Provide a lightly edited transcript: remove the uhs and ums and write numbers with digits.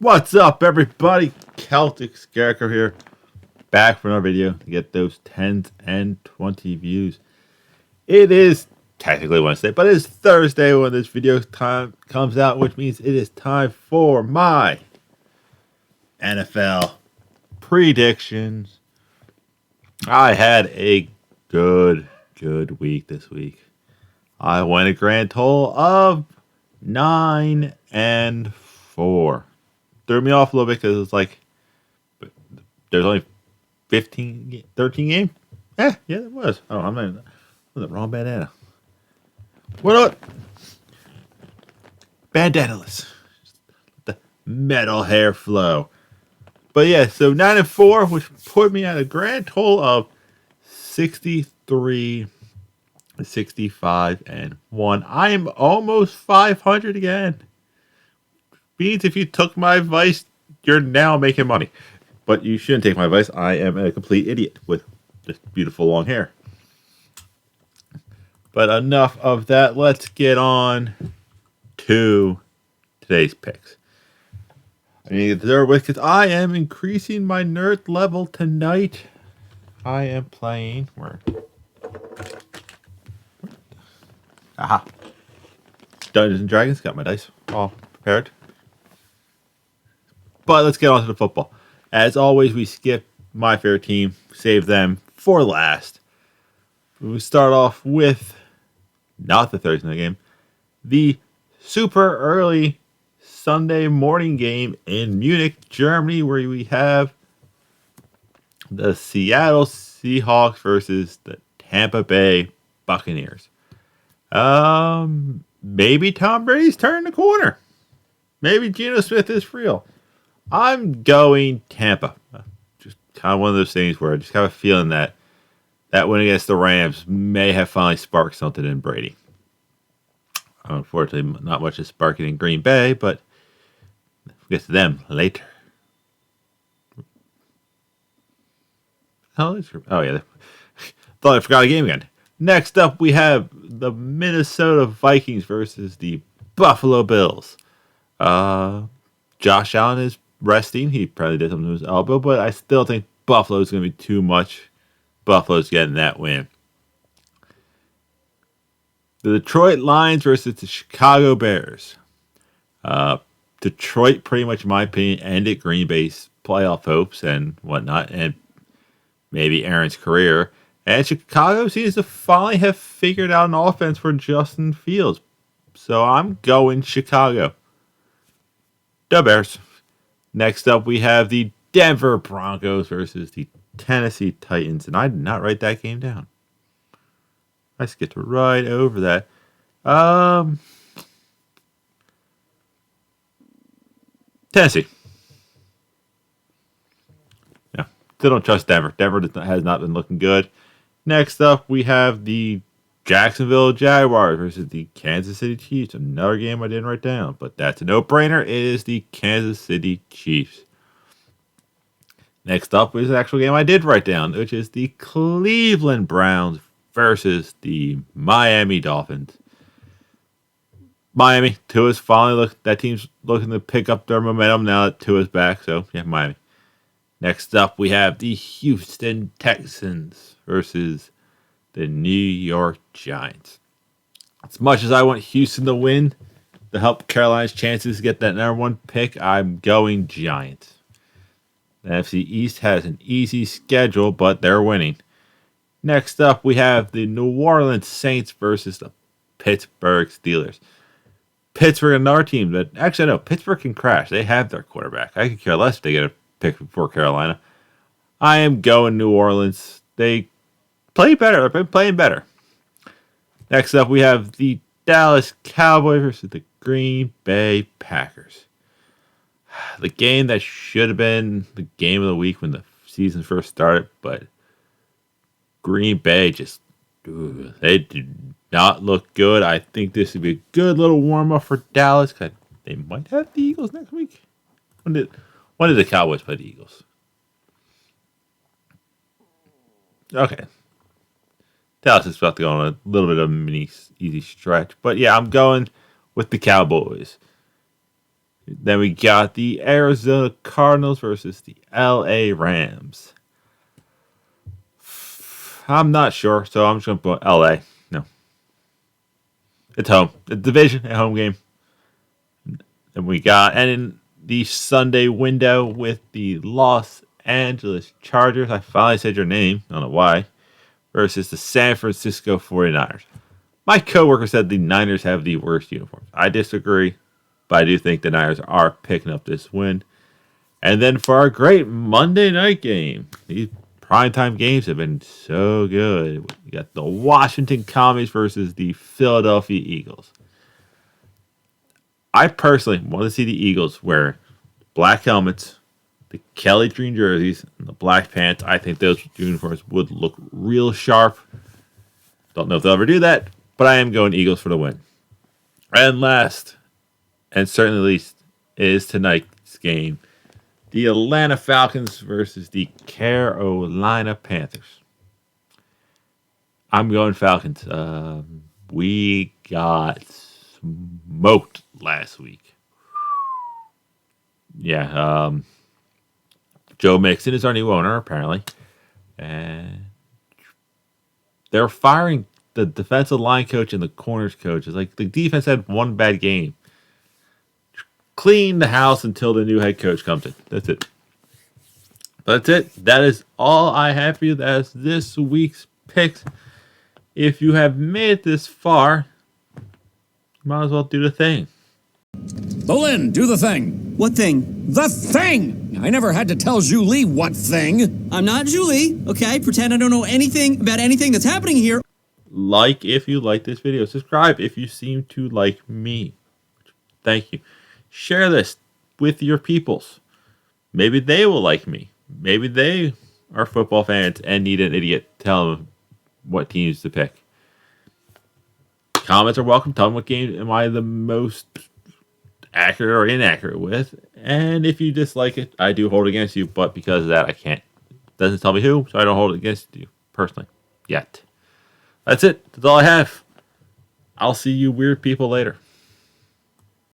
What's up, everybody? Celtic Scarecrow here, back for another video to get those 10s and 20 views. It is technically Wednesday, but it is Thursday when this video time comes out, which means it is time for my NFL predictions. I had a good week this week. I went a grand total of 9-4. Threw me off a little bit because it's like there's only 13 games. Yeah, there was. Oh, I'm not the wrong bandana. What up? Bandanaless. The metal hair flow. But yeah, so 9-4, which put me at a grand total of 63, 65, and 1. I am almost 500 again. Means if you took my advice, you're now making money. But you shouldn't take my advice. I am a complete idiot with this beautiful long hair. But enough of that. Let's get on to today's picks. I need to get there with because I am increasing my nerd level tonight. I am playing Dungeons and Dragons. Got my dice all prepared. But let's get on to the football. As always, we skip my favorite team, save them for last. We start off with not the Thursday night game, the super early Sunday morning game in Munich, Germany, where we have the Seattle Seahawks versus the Tampa Bay Buccaneers. Maybe Tom Brady's turning the corner. Maybe Geno Smith is real. I'm going Tampa. Just kind of one of those things where I just have a feeling that win against the Rams may have finally sparked something in Brady. Unfortunately, not much is sparking in Green Bay, but we'll get to them later. Oh yeah. Thought I forgot a game again. Next up, we have the Minnesota Vikings versus the Buffalo Bills. Josh Allen is resting. He probably did something to his elbow, but I still think Buffalo's going to be too much. Buffalo's getting that win. The Detroit Lions versus the Chicago Bears. Detroit, pretty much in my opinion, ended Green Bay's playoff hopes and whatnot, and maybe Aaron's career. And Chicago seems to finally have figured out an offense for Justin Fields. So I'm going Chicago. The Bears. Next up, we have the Denver Broncos versus the Tennessee Titans. And I did not write that game down. I skipped right over that. Tennessee. Yeah, still don't trust Denver. Denver has not been looking good. Next up, we have the Jacksonville Jaguars versus the Kansas City Chiefs. Another game I didn't write down, but that's a no-brainer. It is the Kansas City Chiefs. Next up is an actual game I did write down, which is the Cleveland Browns versus the Miami Dolphins. Miami, Tua's finally that team's looking to pick up their momentum now that Tua's back. So yeah, Miami. Next up, we have the Houston Texans versus the New York Giants. As much as I want Houston to win to help Carolina's chances to get that number one pick, I'm going Giants. The NFC East has an easy schedule, but they're winning. Next up, we have the New Orleans Saints versus the Pittsburgh Steelers. Pittsburgh, another team that actually no, Pittsburgh can crash. They have their quarterback. I could care less if they get a pick before Carolina. I am going New Orleans. They play better. They've been playing better. Next up, we have the Dallas Cowboys versus the Green Bay Packers. The game that should have been the game of the week when the season first started, but Green Bay they did not look good. I think this would be a good little warm-up for Dallas. They might have the Eagles next week. When did the Cowboys play the Eagles? Okay. Dallas is about to go on a little bit of a mini easy stretch. But yeah, I'm going with the Cowboys. Then we got the Arizona Cardinals versus the LA Rams. I'm not sure, so I'm just going to put LA. No. It's home. It's division at home game. And we got, and in the Sunday window with the Los Angeles Chargers, I finally said your name, I don't know why, versus the San Francisco 49ers. My coworker said the Niners have the worst uniforms. I disagree, but I do think the Niners are picking up this win. And then for our great Monday night game, these primetime games have been so good. We got the Washington Commies versus the Philadelphia Eagles. I personally want to see the Eagles wear black helmets, the Kelly green jerseys, and the black pants. I think those uniforms would look real sharp. Don't know if they'll ever do that, but I am going Eagles for the win. And last, and certainly least, is tonight's game. The Atlanta Falcons versus the Carolina Panthers. I'm going Falcons. We got smoked last week. Yeah, Joe Mixon is our new owner, apparently. And they're firing the defensive line coach and the corners coach. It's like the defense had one bad game. Clean the house until the new head coach comes in. That's it. That's it. That is all I have for you. That is this week's picks. If you have made it this far, you might as well do the thing. Bolin, do the thing. What thing? The thing! I never had to tell Julie what thing. I'm not Julie, okay? Pretend I don't know anything about anything that's happening here. Like if you like this video. Subscribe if you seem to like me. Thank you. Share this with your peoples. Maybe they will like me. Maybe they are football fans and need an idiot to tell them what teams to pick. Comments are welcome. Tell them what game am I the most accurate or inaccurate with. And if you dislike it, I do hold it against you. But because of that, I can't. It doesn't tell me who, so I don't hold it against you personally. Yet. That's it. That's all I have. I'll see you weird people later.